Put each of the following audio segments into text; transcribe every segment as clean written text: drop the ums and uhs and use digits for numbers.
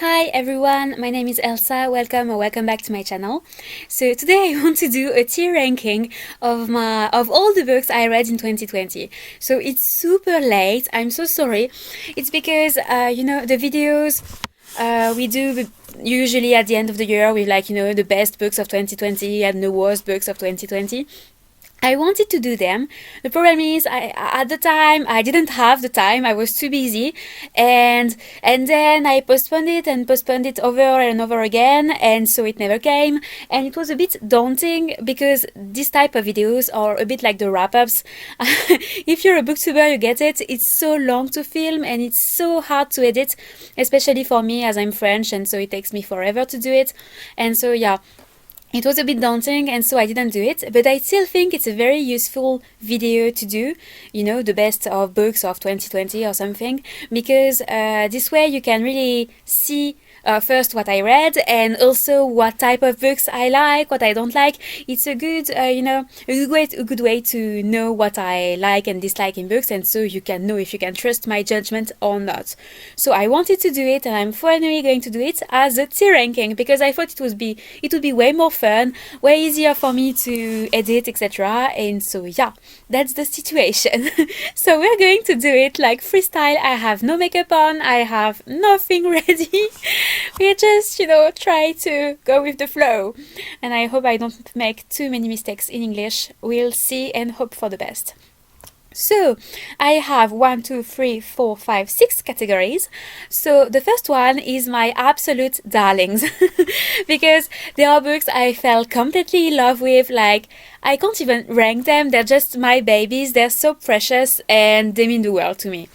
Hi everyone, my name is Elsa. Welcome back to my channel. So today I want to do a tier ranking of all the books I read in 2020. So it's super late. I'm so sorry. It's because the videos we do usually at the end of the year with the best books of 2020 and the worst books of 2020. I wanted to do them. The problem is, at the time I didn't have the time. I was too busy, and then I postponed it over and over again, and so it never came. And it was a bit daunting because this type of videos are a bit like the wrap-ups. If you're a booktuber, you get it. It's so long to film and it's so hard to edit, especially for me as I'm French, and so it takes me forever to do it. And so yeah. It was a bit daunting, and so I didn't do it, but I still think it's a very useful video to do, the best of books of 2020 or something, because this way you can really see first what I read and also what type of books I like, what I don't like. It's a good, a good way to know what I like and dislike in books, and so you can know if you can trust my judgment or not. So I wanted to do it, and I'm finally going to do it as a tier ranking because I thought it would be way more fun, way easier for me to edit, etc. And so yeah, that's the situation. So we're going to do it like freestyle. I have no makeup on, I have nothing ready. We just, try to go with the flow. And I hope I don't make too many mistakes in English. We'll see and hope for the best. So I have 6 categories. So the first one is my absolute darlings because they are books I fell completely in love with. Like, I can't even rank them. They're just my babies. They're so precious and they mean the world to me.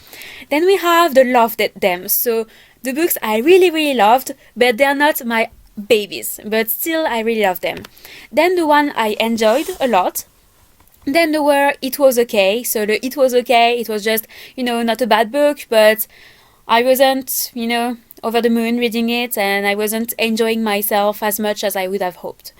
Then we have the loved them. So the books I really, really loved, but they're not my babies, but still I really love them. Then the one I enjoyed a lot. Then there were It Was Okay. So the It Was Okay, it was just, not a bad book, but I wasn't, over the moon reading it, and I wasn't enjoying myself as much as I would have hoped.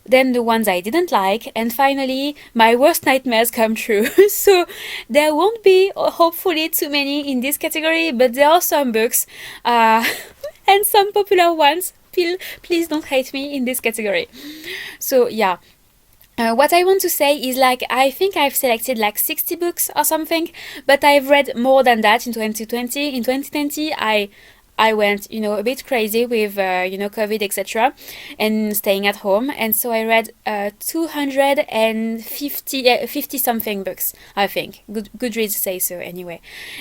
Then the ones I didn't like, and finally, my worst nightmares come true. So there won't be, hopefully, too many in this category, but there are some books, and some popular ones. Please don't hate me in this category. So yeah. What I want to say is, I think I've selected 60 books or something, but I've read more than that in 2020. In 2020, I went, a bit crazy with, COVID, etc., and staying at home. And so I read 250 something books, I think. Goodreads say so anyway.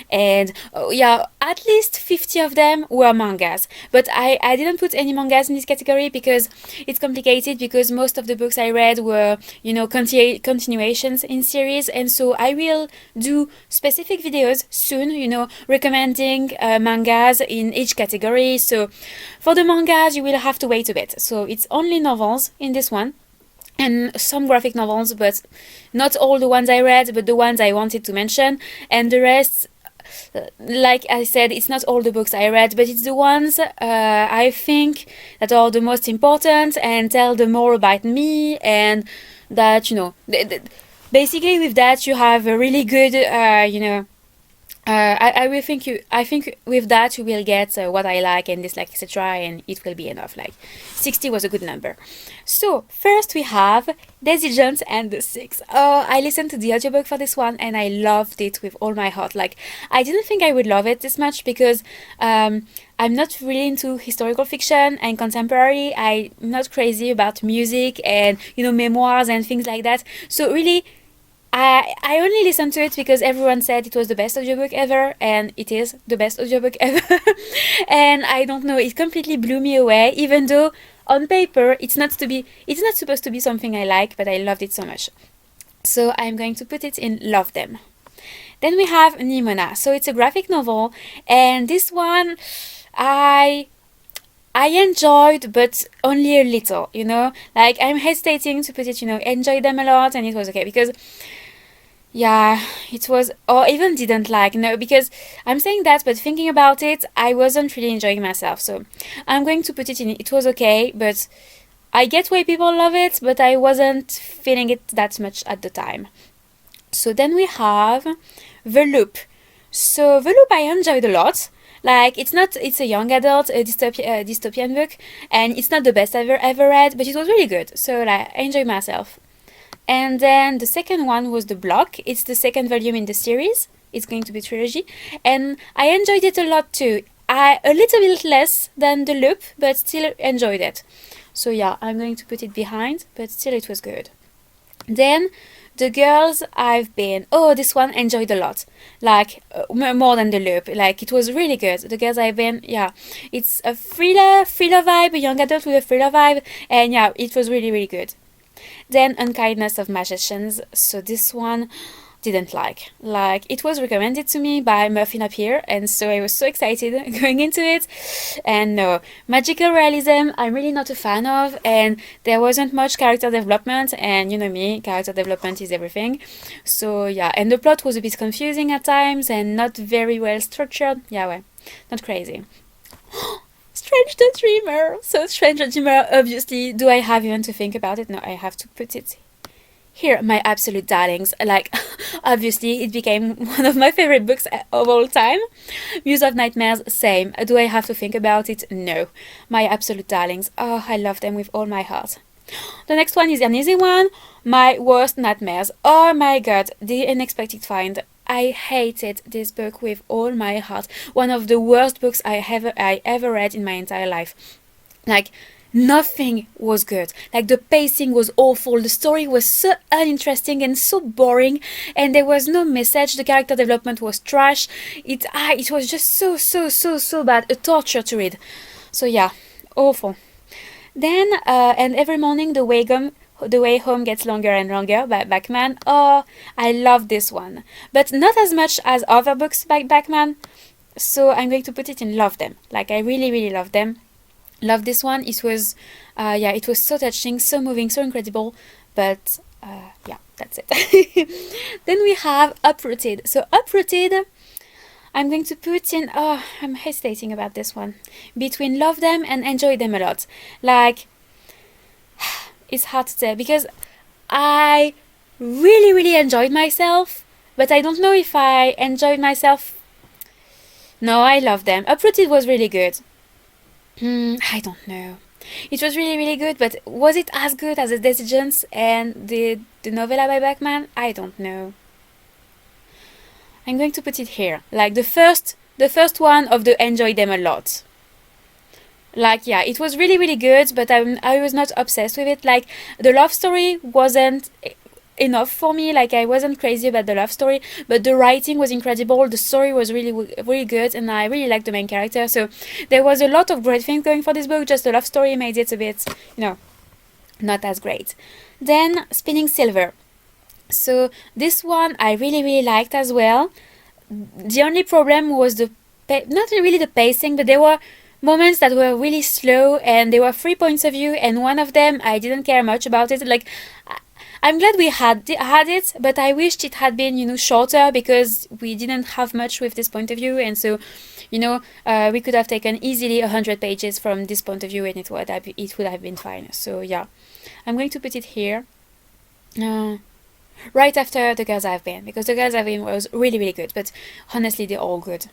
And at least 50 of them were mangas. But I didn't put any mangas in this category because it's complicated, because most of the books I read were, continuations in series. And so I will do specific videos soon, recommending mangas in each category. So for the mangas, you will have to wait a bit. So it's only novels in this one, and some graphic novels, but not all the ones I read, but the ones I wanted to mention. And the rest, like I said, it's not all the books I read, but it's the ones I think that are the most important and tell the more about me, and that, basically with that you have a really good, I think with that you will get what I like and dislike, etc., and it will be enough. 60 was a good number. So first we have Decisions and the Six. Oh, I listened to the audiobook for this one and I loved it with all my heart. I didn't think I would love it this much because I'm not really into historical fiction and contemporary. I'm not crazy about music and memoirs and things like that. So really, I only listened to it because everyone said it was the best audiobook ever, and it is the best audiobook ever. And I don't know, it completely blew me away, even though on paper it's not supposed to be something I like, but I loved it so much. So I'm going to put it in Love Them. Then we have Nimona. So it's a graphic novel, and this one I enjoyed, but only a little, I'm hesitating to put it, enjoyed them a lot, and it was okay, because it was, or even didn't like, because I'm saying that, but thinking about it, I wasn't really enjoying myself. So I'm going to put it in, it was okay, but I get why people love it, but I wasn't feeling it that much at the time. So then we have The Loop. So The Loop I enjoyed a lot. Like, it's a young adult, dystopian book, and it's not the best I've ever read, but it was really good. So, like, I enjoyed myself. And then the second one was The Block. It's the second volume in the series. It's going to be a trilogy. And I enjoyed it a lot too. A little bit less than The Loop, but still enjoyed it. So yeah, I'm going to put it behind, but still it was good. Then The Girls I've Been. Oh, this one enjoyed a lot. Like, more than The Loop. Like, it was really good. The Girls I've Been, yeah. It's a thriller vibe, a young adult with a thriller vibe. And yeah, it was really, really good. Then Unkindness of Magicians. So this one didn't like. It was recommended to me by Muffin up here, and so I was so excited going into it. And no, magical realism I'm really not a fan of, and there wasn't much character development, and you know me, character development is everything. So yeah, and the plot was a bit confusing at times and not very well structured. Yeah, well, not crazy. Strange the Dreamer. So Strange the Dreamer, obviously, do I have even to think about it? No, I have to put it here. My absolute darlings. Like, obviously, it became one of my favorite books of all time. Muse of Nightmares, same. Do I have to think about it? No. My absolute darlings. Oh, I love them with all my heart. The next one is an easy one. My Worst Nightmares. Oh my god, The Unexpected Find. I hated this book with all my heart. One of the worst books I ever read in my entire life. Like, nothing was good. Like, the pacing was awful. The story was so uninteresting and so boring, and there was no message. The character development was trash. It was just so bad. A torture to read. So yeah, awful. Then and every morning the way home gets longer and longer by Bachman. Oh, I love this one, but not as much as other books by Bachman. So I'm going to put it in love them. Like, I really love them. Love this one. It was, it was so touching, so moving, so incredible. But yeah, that's it. Then we have Uprooted. So Uprooted, I'm going to put in. Oh, I'm hesitating about this one. Between love them and enjoy them a lot. Like, it's hard to say because I really enjoyed myself, but I don't know if I enjoyed myself. No, I love them. Uprooted was really good. I don't know. It was really good, but was it as good as The Decisions and the novella by Bachman? I don't know. I'm going to put it here. Like, the first one of the enjoy them a lot. Like, yeah, it was really good, but I was not obsessed with it. Like, the love story wasn't enough for me. Like, I wasn't crazy about the love story, but the writing was incredible. The story was really good, and I really liked the main character. So there was a lot of great things going for this book. Just the love story made it a bit, not as great. Then Spinning Silver. So this one I really liked as well. The only problem was not really the pacing, but there were moments that were really slow, and there were 3 points of view, and one of them I didn't care much about it. Like, I'm glad we had it, but I wished it had been, shorter, because we didn't have much with this point of view, and so, we could have taken easily 100 pages from this point of view, and it would have been fine. So yeah, I'm going to put it here, right after The Girls I've Been, because The Girls I've Been was really good, but honestly, they're all good.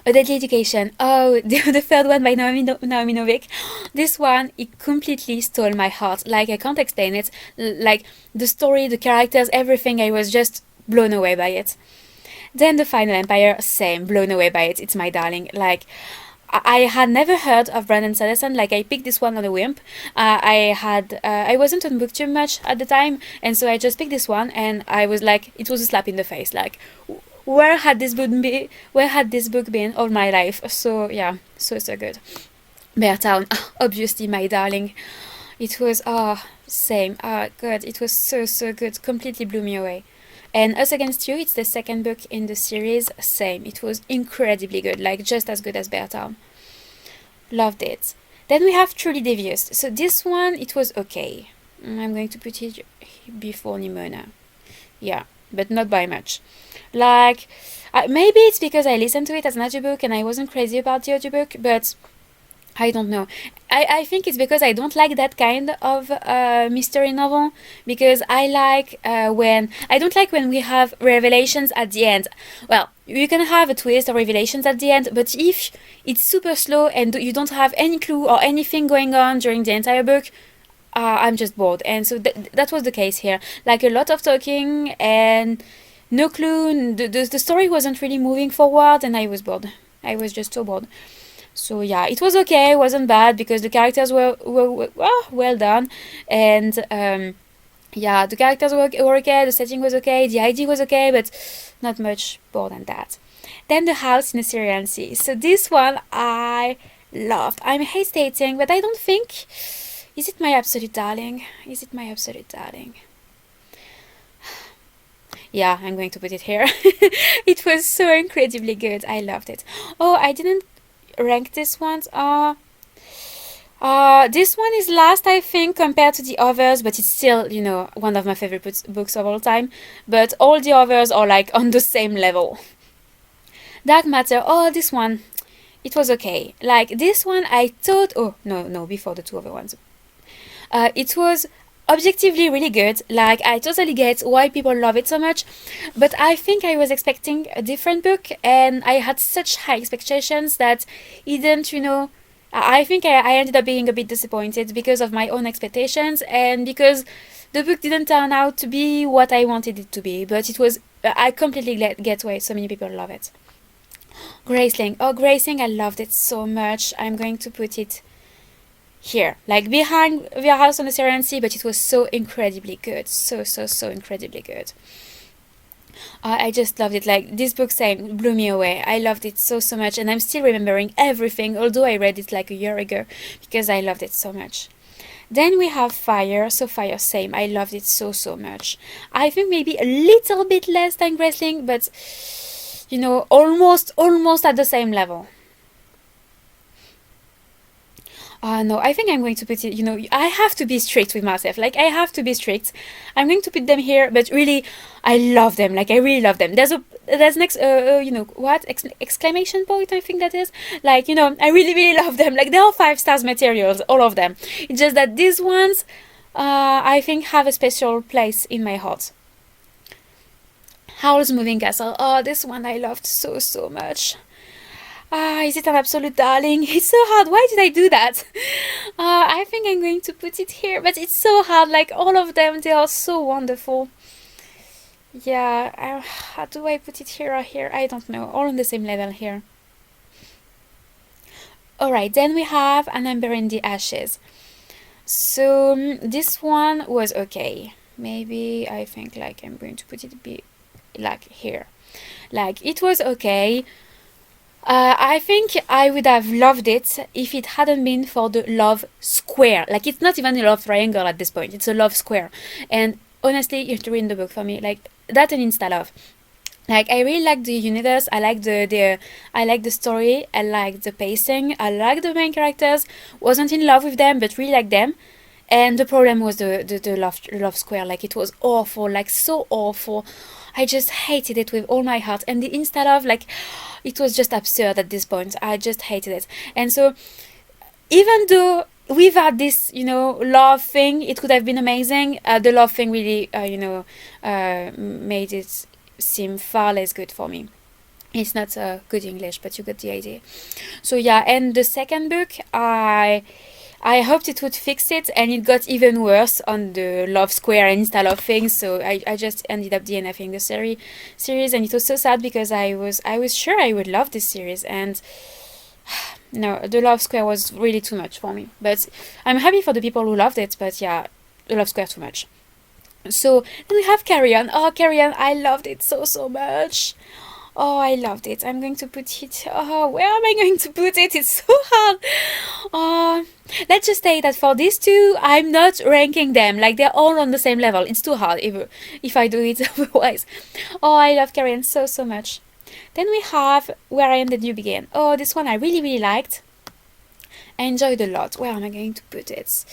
A Deadly Education. Oh, the third one by Naomi Novik. This one, it completely stole my heart. Like, I can't explain it. Like, the story, the characters, everything, I was just blown away by it. Then The Final Empire, same, blown away by it. It's my darling. Like, I had never heard of Brandon Sanderson. Like, I picked this one on a whim. I wasn't on BookTube much at the time, and so I just picked this one, and I was like, it was a slap in the face. Like, where had this book been all my life? So yeah, so good. Beartown, obviously my darling. It was same. God, it was so good. Completely blew me away. And Us Against You, it's the second book in the series. Same. It was incredibly good, like just as good as Beartown. Loved it. Then we have Truly Devious. So this one, it was okay. I'm going to put it before Nimona. Yeah, but not by much. Like, maybe it's because I listened to it as an audiobook and I wasn't crazy about the audiobook, but I don't know. I think it's because I don't like that kind of mystery novel, because I like I don't like when we have revelations at the end. Well, you can have a twist or revelations at the end, but if it's super slow and you don't have any clue or anything going on during the entire book, I'm just bored. And so that was the case here. Like, a lot of talking and no clue. The story wasn't really moving forward, and I was bored. I was just so bored. So yeah, it was okay. It wasn't bad because the characters were well done, and yeah, the characters were okay. The setting was okay. The idea was okay, but not much more than that. Then the house in the Syrian Sea. So this one I loved. I'm hesitating, but I don't think. Is it my absolute darling? Is it my absolute darling? Yeah, I'm going to put it here. It was so incredibly good. I loved it. Oh, I didn't rank this one. This one is last, I think, compared to the others, but it's still, one of my favorite books of all time. But all the others are like on the same level. Dark Matter. Oh, this one, it was okay. Like, this one, I thought. Oh no, before the two other ones. It was objectively really good. Like, I totally get why people love it so much, but I think I was expecting a different book, and I had such high expectations that it didn't, I think I ended up being a bit disappointed because of my own expectations, and because the book didn't turn out to be what I wanted it to be. But it was, I completely get why so many people love it. Graceling. Oh, Graceling, I loved it so much. I'm going to put it here, like behind the house on the Syrian Sea, but it was so incredibly good. So incredibly good. I just loved it. Like, this book blew me away. I loved it so much, and I'm still remembering everything, although I read it like a year ago, because I loved it so much. Then we have Fire. So Fire, same. I loved it so much. I think maybe a little bit less than Graceling, but almost at the same level. No, I think I'm going to put it, I have to be strict with myself. Like, I have to be strict. I'm going to put them here, but really, I love them. Like, I really love them. There's next, what? Exclamation point, I think that is. Like, I really love them. Like, they are 5 stars materials, all of them. It's just that these ones, I think, have a special place in my heart. Howl's Moving Castle. Oh, this one I loved so much. Is it an absolute darling? It's so hard. Why did I do that? I think I'm going to put it here, but it's so hard. Like, all of them, they are so wonderful. Yeah, how do I put it here or here? I don't know. All on the same level here. Alright, then we have An Ember in the Ashes. So, this one was okay. Maybe, I think, like, I'm going to put it like here. Like, it was okay. I think I would have loved it if it hadn't been for the love square. Like, it's not even a love triangle at this point, it's a love square. And honestly, you have to read the book for me. Like, that's an insta-love. Like, I really like the universe, I like I like the story, I like the pacing, I like the main characters. Wasn't in love with them, but really like them. And the problem was the love square. Like, it was awful, like, so awful. I just hated it with all my heart. And the insta-love, like, it was just absurd at this point. I just hated it. And so, even though we've had this, love thing, it could have been amazing. The love thing really, made it seem far less good for me. It's not good English, but you got the idea. So yeah, and the second book, I hoped it would fix it, and it got even worse on the love square and insta-love thing. So I just ended up DNFing the series, and it was so sad because I was sure I would love this series, and no, the love square was really too much for me. But I'm happy for the people who loved it, but yeah, the love square too much. So then we have Carrion. Oh, Carrion, I loved it so much. Oh, I loved it. I'm going to put it. Oh, where am I going to put it? It's so hard. Oh, let's just say that for these two, I'm not ranking them. Like, they're all on the same level. It's too hard if I do it otherwise. Oh, I love Carrion so much. Then we have Where I Am Then You Begin. Oh, this one I really liked. I enjoyed a lot. Where am I going to put it?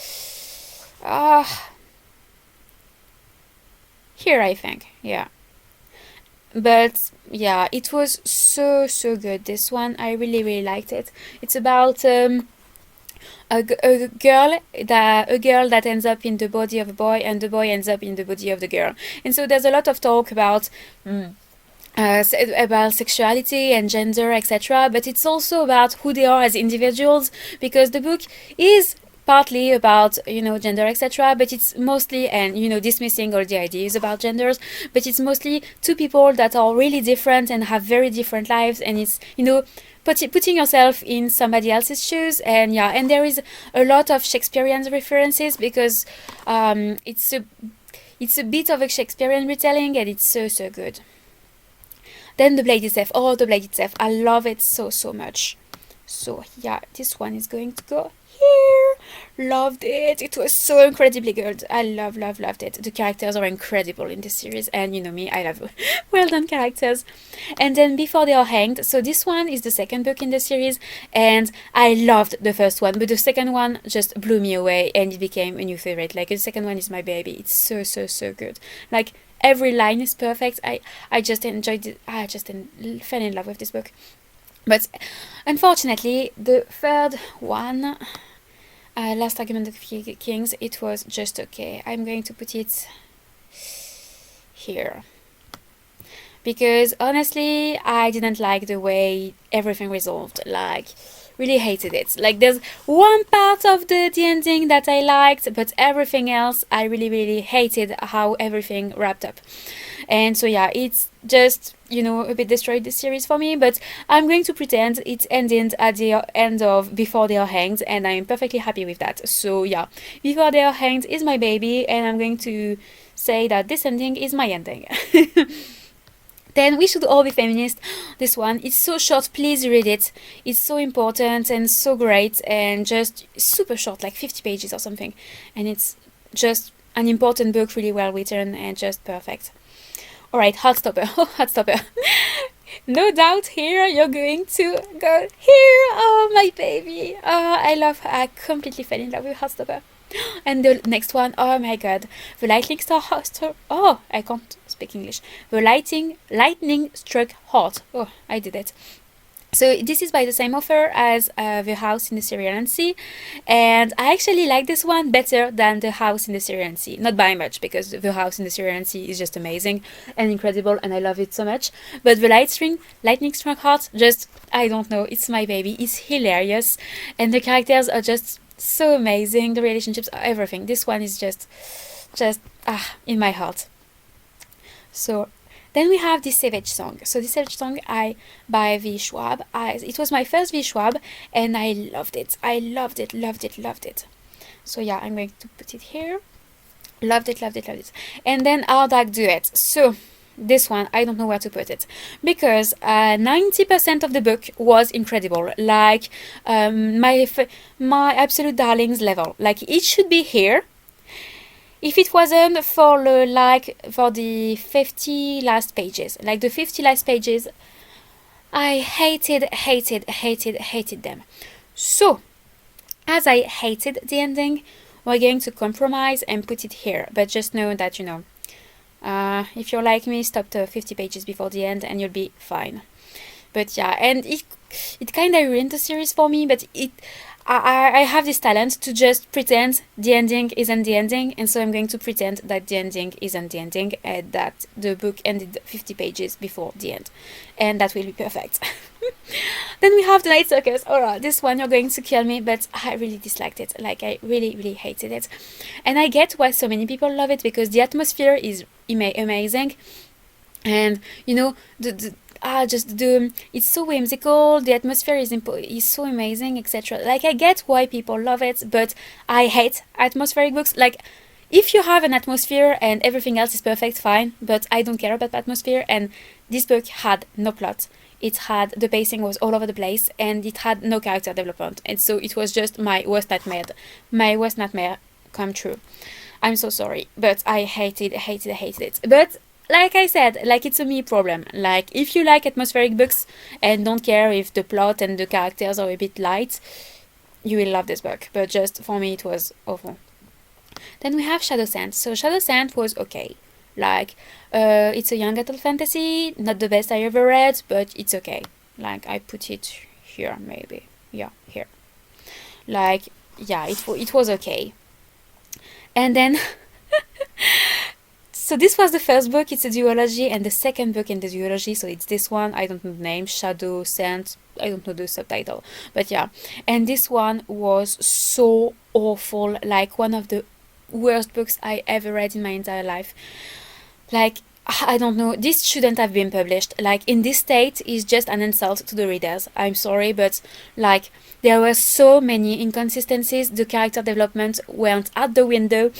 Here, I think. Yeah. But yeah, it was so good. This one I really liked it. It's about a girl that ends up in the body of a boy, and the boy ends up in the body of the girl. And so there's a lot of talk about sexuality and gender, etc. But it's also about who they are as individuals, because the book is partly about, you know, gender, etc. But it's mostly, and, you know, dismissing all the ideas about genders, but it's mostly two people that are really different and have very different lives, and it's, you know, putting yourself in somebody else's shoes. And yeah, and there is a lot of Shakespearean references, because it's a bit of a Shakespearean retelling, and it's so good. Then the blade itself, oh, the blade itself, I love it so much. So yeah, this one is going to go here. Loved it. It was so incredibly good. I loved it. The characters are incredible in this series, and you know me, I love well done characters. And then Before They Are Hanged, so this one is the second book in the series, and I loved the first one, but the second one just blew me away, and it became a new favorite. Like, the second one is my baby. It's so good. Like, every line is perfect. I just enjoyed it. I just fell in love with this book. But unfortunately, the third one, Last Argument of Kings, it was just okay. I'm going to put it here, because honestly, I didn't like the way everything resolved. Like, really hated it. Like, there's one part of the ending that I liked, but everything else I really hated how everything wrapped up. And so yeah, it's just, you know, a bit destroyed the series for me, but I'm going to pretend it ended at the end of Before They Are Hanged, and I'm perfectly happy with that. So yeah, Before They Are Hanged is my baby, and I'm going to say that this ending is my ending. Then We Should All Be Feminists. This one, it's so short, please read it. It's so important and so great, and just super short, like 50 pages or something. And it's just an important book, really well written, and just perfect. Alright, Hearstopper. Oh, Hearstopper. No doubt here you're going to go here. Oh, my baby. Oh, I completely fell in love with Hearstopper. And the next one, oh my god, the Lightning Star Hostel. Oh, I can't speak English. The Lightning Struck Heart. Oh, I did it. So this is by the same author as The House in the Syrian Sea, and I actually like this one better than The House in the Syrian Sea. Not by much, because The House in the Syrian Sea is just amazing and incredible, and I love it so much. But the Lightning Struck Heart, just, I don't know, it's my baby. It's hilarious, and the characters are just so amazing. The relationships are everything. This one is just in my heart. So then we have the Savage Song. So the Savage Song by V. Schwab. It was my first V. Schwab, and I loved it. I loved it. So yeah, I'm going to put it here. Loved it. And then Our Dark Duet. So this one, I don't know where to put it, because 90% of the book was incredible. Like, my absolute darlings level. Like, it should be here. If it wasn't for the 50 last pages, like the 50 last pages, I hated them. So, as I hated the ending, we're going to compromise and put it here. But just know that, you know, if you're like me, stop the 50 pages before the end and you'll be fine. But yeah, and it kind of ruined the series for me, but I have this talent to just pretend the ending isn't the ending, and so I'm going to pretend that the ending isn't the ending, and that the book ended 50 pages before the end, and that will be perfect. Then we have the Night Circus. Alright, this one you're going to kill me, but I really disliked it. Like, I really hated it, and I get why so many people love it, because the atmosphere is amazing, and you know, it's so whimsical, the atmosphere is so amazing, etc. Like, I get why people love it, but I hate atmospheric books. Like, if you have an atmosphere and everything else is perfect, fine, but I don't care about the atmosphere, and this book had no plot. The pacing was all over the place, and it had no character development, and so it was just my worst nightmare come true. I'm so sorry, but I hated it. But like I said, like, it's a me problem. Like, if you like atmospheric books and don't care if the plot and the characters are a bit light, you will love this book. But just for me, it was awful. Then we have Shadow Sand. So Shadow Sand was okay. Like, it's a young adult fantasy, not the best I ever read, but it's okay. Like, I put it here, maybe. Yeah, here. Like, yeah, it was okay. And then so this was the first book, it's a duology, and the second book in the duology, so it's this one, I don't know the name, Shadow, Scent, I don't know the subtitle, but yeah. And this one was so awful, like one of the worst books I ever read in my entire life. Like, I don't know, this shouldn't have been published. Like, in this state is just an insult to the readers. I'm sorry, but like, there were so many inconsistencies, the character development went out the window,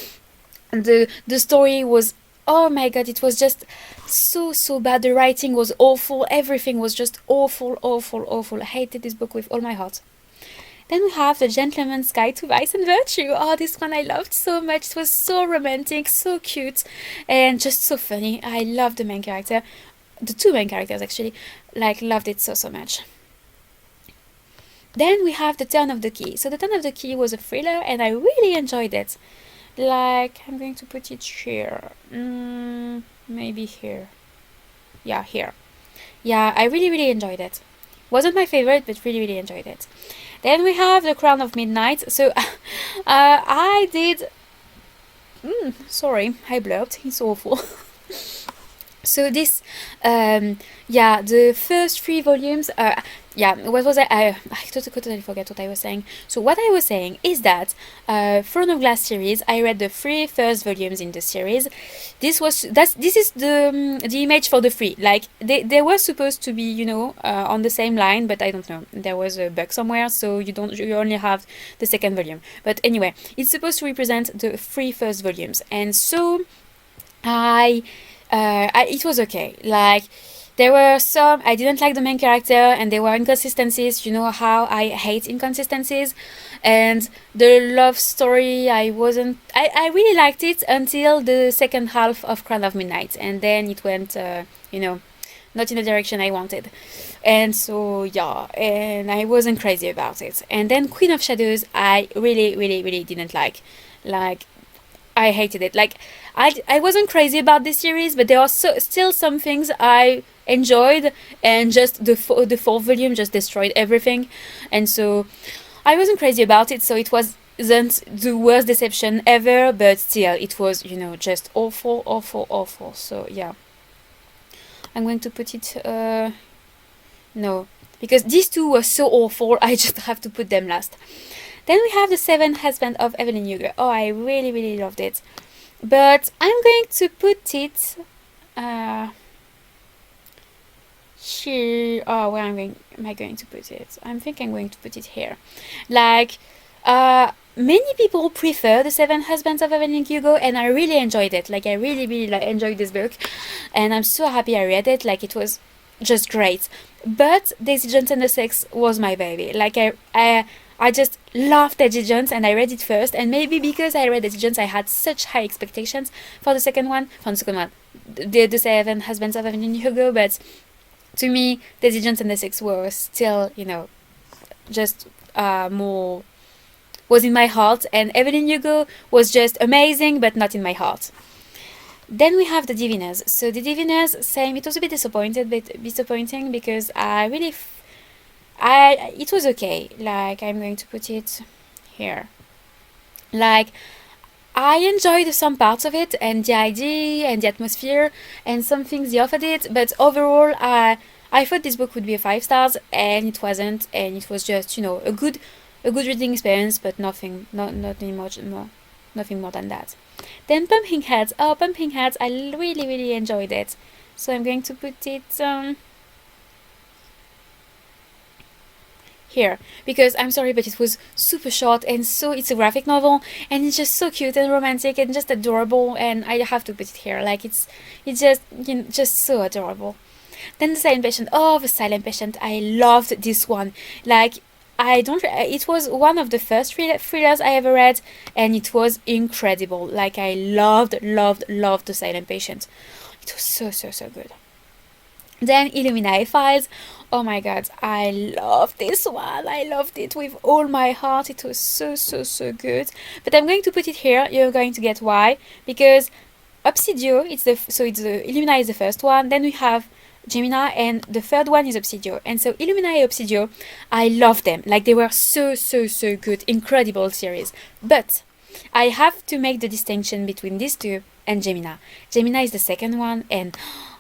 the story was, oh my god, it was just so bad. The writing was awful, everything was just awful. I hated this book with all my heart. Then we have The Gentleman's Guide to Vice and Virtue. Oh, this one I loved so much. It was so romantic, so cute, and just so funny. I loved the main character, the two main characters actually, like loved it so much. Then we have The Turn of the Key. So The Turn of the Key was a thriller and I really enjoyed it. Like, I'm going to put it here. Maybe here. Yeah, here. Yeah, I really enjoyed it. Wasn't my favorite, but really enjoyed it. Then we have The Crown of Midnight. So, I did... sorry, I blurped. It's awful. So this, yeah, the first 3 volumes, yeah, what was I totally forget what I was saying. So what I was saying is that Throne of Glass series, I read the 3 first volumes in the series. This is the image for the 3. Like they were supposed to be, you know, on the same line, but I don't know. There was a bug somewhere, so you only have the second volume. But anyway, it's supposed to represent the 3 first volumes, and so it was okay. Like, there were some, I didn't like the main character, and there were inconsistencies. You know how I hate inconsistencies. And the love story, I really liked it until the second half of Crown of Midnight, and then it went, you know, not in the direction I wanted. And so, yeah, and I wasn't crazy about it. And then Queen of Shadows, I really didn't like. Like, I hated it. Like, I wasn't crazy about this series, but there are still some things I enjoyed, and just the fourth volume just destroyed everything. And so I wasn't crazy about it, so it wasn't the worst deception ever, but still it was, you know, just awful. So yeah, I'm going to put it no, because these two were so awful, I just have to put them last. Then we have The Seventh Husband of Evelyn Hugo. Oh, I really loved it. But I'm going to put it here. Oh, where am I going to put it? I think I'm going to put it here. Like, many people prefer The Seven Husbands of Evelyn Hugo, and I really enjoyed it. Like, I really enjoyed this book, and I'm so happy I read it. Like, it was just great. But Daisy Jones and the Six was my baby. Like, I just loved Daisy Jones, and I read it first, and maybe because I read Daisy Jones, I had such high expectations for the second one. The Seven Husbands of Evelyn Hugo, but to me, Daisy Jones and the Six were still, you know, just more, was in my heart, and Evelyn Hugo was just amazing, but not in my heart. Then we have The Diviners. So The Diviners, same, it was a bit disappointing because it was okay. Like, I'm going to put it here. Like, I enjoyed some parts of it, and the idea and the atmosphere, and some things they offered it, but overall I thought this book would be a 5 stars, and it wasn't, and it was just, you know, a good reading experience, but nothing more than that. Then Pumpkinheads. Oh, Pumpkinheads, I really enjoyed it, so I'm going to put it here, because I'm sorry, but it was super short, and so it's a graphic novel, and it's just so cute and romantic and just adorable, and I have to put it here. Like, it's just, you know, just so adorable. Then The Silent Patient. Oh, The Silent Patient, I loved this one. Like, it was one of the first thrillers I ever read, and it was incredible. Like, I loved The Silent Patient. It was so good. Then Illuminati Files. Oh my god, I love this one. I loved it with all my heart. It was so good. But I'm going to put it here. You're going to get why. Because Obsidio, it's the Illuminae is the first one. Then we have Gemina, and the third one is Obsidio. And so Illuminae Obsidio, I love them. Like, they were so good, incredible series. But I have to make the distinction between these two and Gemina. Gemina is the second one, and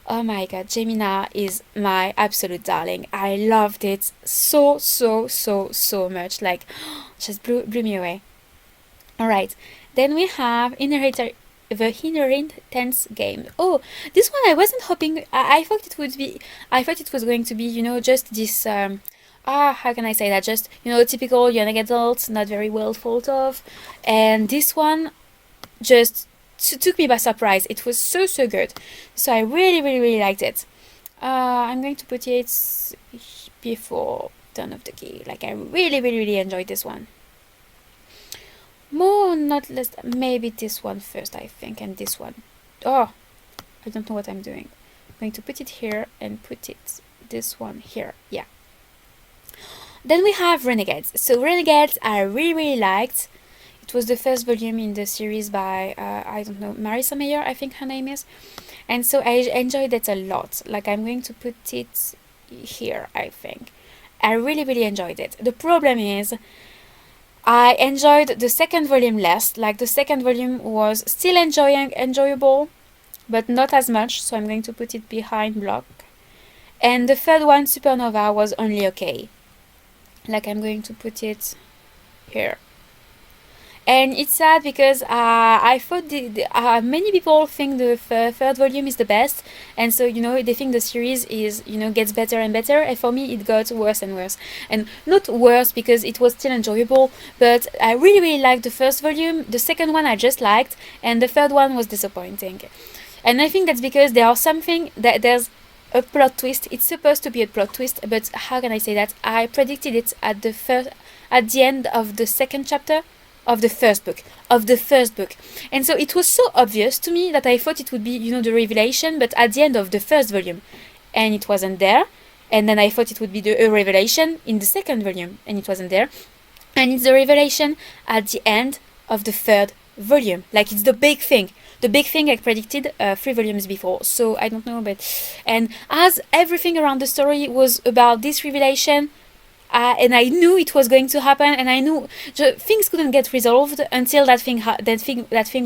oh my god, Gemina is my absolute darling. I loved it so much. Like, just blew me away. Alright, then we have the Inheritance game. Oh, this one I wasn't hoping. I thought it would be. I thought it was going to be, you know, just this. How can I say that? Just, you know, typical young adults, not very well thought of. And this one just took me by surprise. It was so good. So I really liked it. I'm going to put it before Turn of the Key. Like, I really enjoyed this one. More, not less, maybe this one first, I think, and this one. Oh, I don't know what I'm doing. I'm going to put it here and put it, this one here, yeah. Then we have Renegades. So Renegades I really liked. It was the first volume in the series by, I don't know, Marissa Mayer, I think her name is. And so I enjoyed it a lot. Like, I'm going to put it here, I think. I really enjoyed it. The problem is, I enjoyed the second volume less. Like, the second volume was still enjoyable, but not as much, so I'm going to put it behind block. And the third one, Supernova, was only okay. Like, I'm going to put it here. And it's sad because I thought many people think the third volume is the best, and so, you know, they think the series is, you know, gets better and better, and for me it got worse and worse. And not worse because it was still enjoyable, but I really liked the first volume. The second one I just liked, and the third one was disappointing. And I think that's because there's a plot twist. It's supposed to be a plot twist, but how can I say that? I predicted it at the end of the second chapter of the first book. And so it was so obvious to me that I thought it would be, you know, the revelation, but at the end of the first volume, and it wasn't there. And then I thought it would be the revelation in the second volume, and it wasn't there. And it's the revelation at the end of the third volume. Like, it's the big thing I predicted 3 volumes before. So I don't know, but, and as everything around the story was about this revelation, and I knew it was going to happen, and I knew things couldn't get resolved until that thing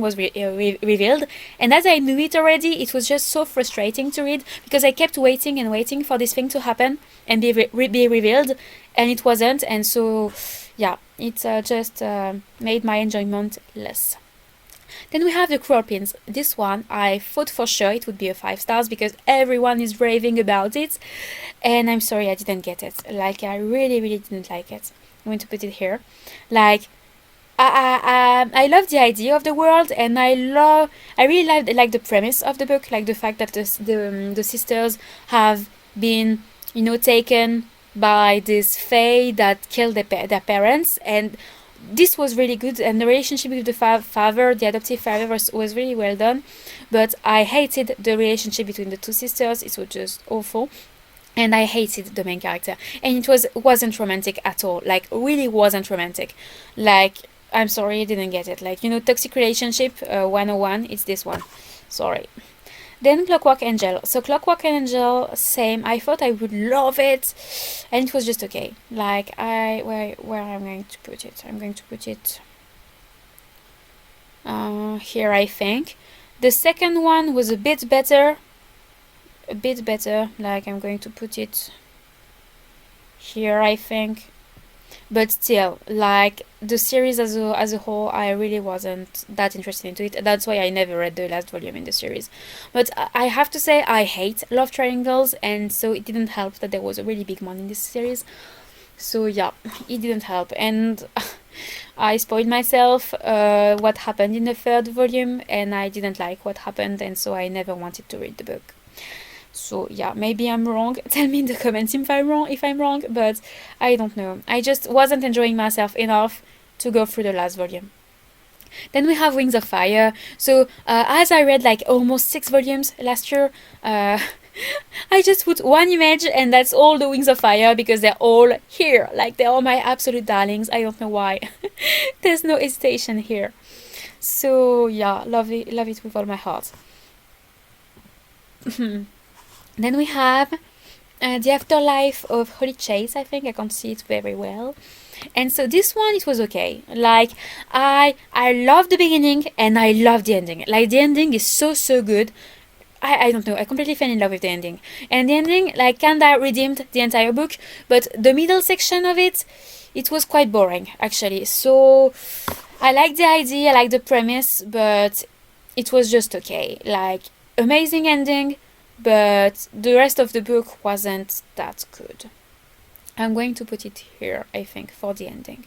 was revealed. And as I knew it already, it was just so frustrating to read, because I kept waiting and waiting for this thing to happen and be revealed, and it wasn't. And so, yeah, it just made my enjoyment less. Then we have the Cruel Pins. This one, I thought for sure it would be a 5 stars because everyone is raving about it. And I'm sorry I didn't get it. Like, I really didn't like it. I'm going to put it here. Like, I love the idea of the world, and I really like the premise of the book, like the fact that the sisters have been, you know, taken by this fae that killed their parents, and this was really good, and the relationship with the father, the adoptive father, was really well done. But I hated the relationship between the two sisters. It was just awful. And I hated the main character. And it wasn't romantic at all. Like, really wasn't romantic. Like, I'm sorry, I didn't get it. Like, you know, toxic relationship 101, it's this one. Sorry. Then Clockwork Angel. So Clockwork Angel, same. I thought I would love it, and it was just okay. Like, where I'm going to put it? I'm going to put it here, I think. The second one was a bit better. Like, I'm going to put it here, I think. But still, like, the series as a whole, I really wasn't that interested into it. That's why I never read the last volume in the series. But I have to say, I hate love triangles, and so it didn't help that there was a really big one in this series. So yeah, it didn't help. And I spoiled myself what happened in the third volume, and I didn't like what happened, and so I never wanted to read the book. So yeah, maybe I'm wrong. Tell me in the comments if I'm wrong, but I don't know. I just wasn't enjoying myself enough to go through the last volume. Then we have Wings of Fire. So as I read like almost 6 volumes last year, I just put one image, and that's all the Wings of Fire, because they're all here. Like, they're all my absolute darlings. I don't know why. There's no hesitation here. So yeah, love it with all my heart. Then we have the Afterlife of Holy Chase. I think I can't see it very well. And so this one, it was okay. Like, I love the beginning and I love the ending. Like, the ending is so good. I don't know, I completely fell in love with the ending. And the ending, like, kinda redeemed the entire book, but the middle section of it, it was quite boring, actually. So, I like the idea, I like the premise, but it was just okay. Like, amazing ending, but the rest of the book wasn't that good. I'm going to put it here, I think, for the ending.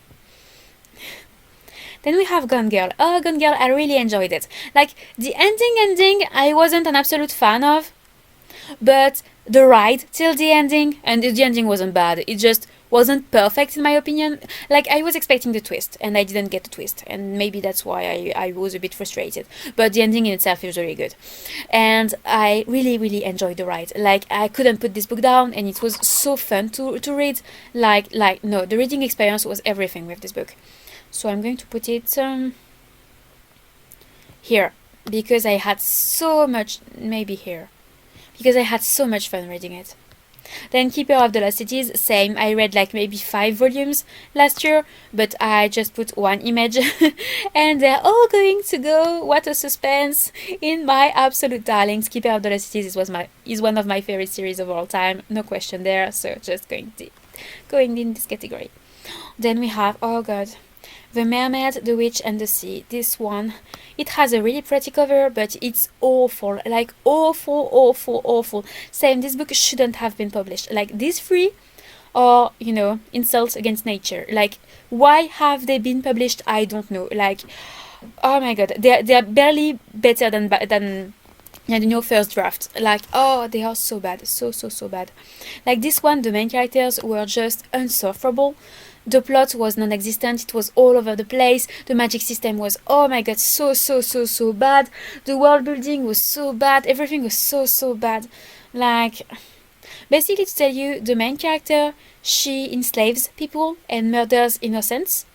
Then we have Gone Girl. Oh, Gone Girl, I really enjoyed it. Like, the ending, I wasn't an absolute fan of, but the ride till the ending, and the ending wasn't bad. It just wasn't perfect in my opinion. Like, I was expecting the twist, and I didn't get the twist, and maybe that's why I was a bit frustrated. But the ending in itself is really good, and I really enjoyed the ride. Like, I couldn't put this book down, and it was so fun to read. Like no, the reading experience was everything with this book. So I'm going to put it here, because I had so much, maybe here, because I had so much fun reading it. Then Keeper of the Velocities, same. I read like maybe 5 volumes last year, but I just put one image and they're all going to go. What a suspense, in my absolute darlings. Keeper of the Velocities is one of my favorite series of all time, no question there. So just going in this category. Then we have, oh god, The Mermaid, the Witch and the Sea. This one, it has a really pretty cover, but it's awful. Like, awful. Same, this book shouldn't have been published. Like, these three are, you know, insults against nature. Like, why have they been published? I don't know. Like, oh my god, they're barely better than you know, first draft. Like, oh, they are so bad. So bad. Like, this one, the main characters were just insufferable. The plot was non-existent, it was all over the place, the magic system was, oh my god, so bad, the world building was so bad, everything was so bad. Like, basically to tell you, the main character, she enslaves people and murders innocents,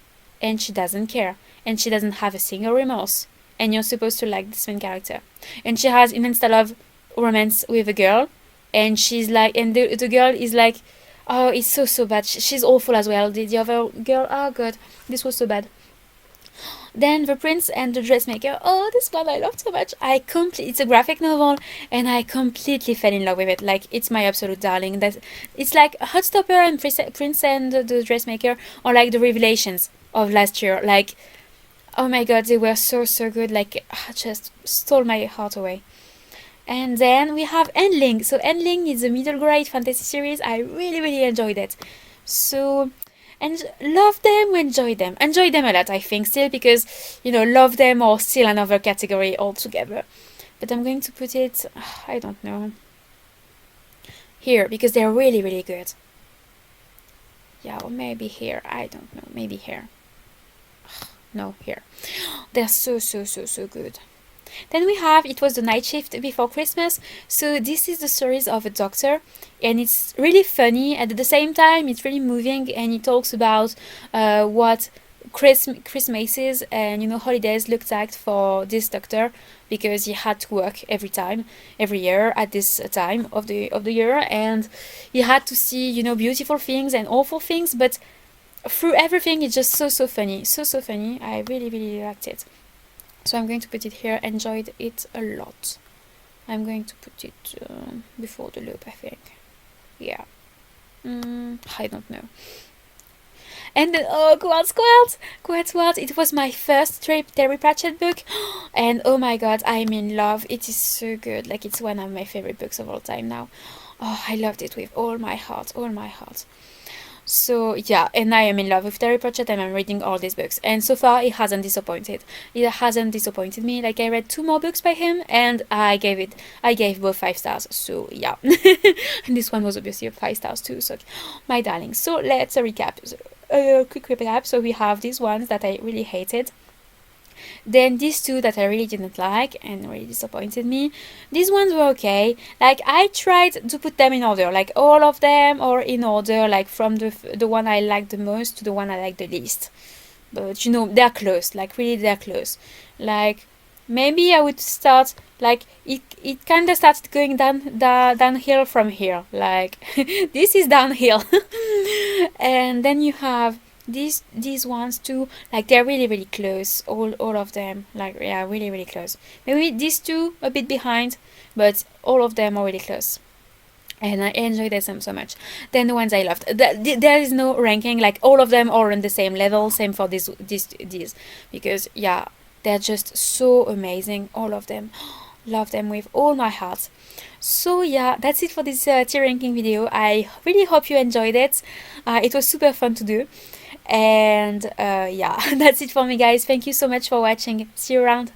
and she doesn't care, and she doesn't have a single remorse, and you're supposed to like this main character. And she has immense love romance with a girl, and she's like, and the girl is like, oh, it's so bad. She's awful as well. The other girl, oh god, this was so bad. Then The Prince and the Dressmaker. Oh, this one I loved so much. It's a graphic novel, and I completely fell in love with it. Like, it's my absolute darling. It's like Hearstopper and Prince and the Dressmaker are like the revelations of last year. Like, oh my god, they were so good. Like, just stole my heart away. And then we have Endling. So Endling is a middle grade fantasy series. I really enjoyed it. So, and love them, enjoy them a lot, I think, still, because, you know, love them or still another category altogether. But I'm going to put it, I don't know, here, because they're really good. Yeah, or maybe here, I don't know, maybe here. No, here. They're so good. Then we have, it was the Night Shift before Christmas. So this is the stories of a doctor, and it's really funny. At the same time, it's really moving, and it talks about what Christmases and, you know, holidays looked like for this doctor, because he had to work every year at this time of the year, and he had to see, you know, beautiful things and awful things, but through everything, it's just so funny, so funny. I really liked it. So I'm going to put it here. Enjoyed it a lot. I'm going to put it before the loop, I think. Yeah. I don't know. And then, oh, Quartz. It was my first Terry Pratchett book. And oh my god, I'm in love. It is so good. Like, it's one of my favorite books of all time now. Oh, I loved it with all my heart. So yeah, and I am in love with Terry Pratchett, and I'm reading all these books, and so far it hasn't disappointed me. Like, I read 2 more books by him, and I gave both 5 stars. So yeah. And this one was obviously 5 stars too, so my darling. So let's recap, a quick recap. So we have these ones that I really hated, then these 2 that I really didn't like and really disappointed me. These ones were okay. Like, I tried to put them in order, like all of them or in order, like from the one I liked the most to the one I liked the least. But, you know, they're close. Like, really, they're close. Like, maybe I would start like it kind of started going downhill from here, like this is downhill. And then you have these ones too, like they're really close, all of them, like yeah, really close. Maybe these two a bit behind, but all of them are really close, and I enjoy them so much. Then the ones I loved, there is no ranking, like all of them are on the same level. Same for these, because yeah, they're just so amazing, all of them. Love them with all my heart. So yeah, that's it for this tier ranking video. I really hope you enjoyed it. It was super fun to do, and yeah, that's it for me, guys. Thank you so much for watching. See you around.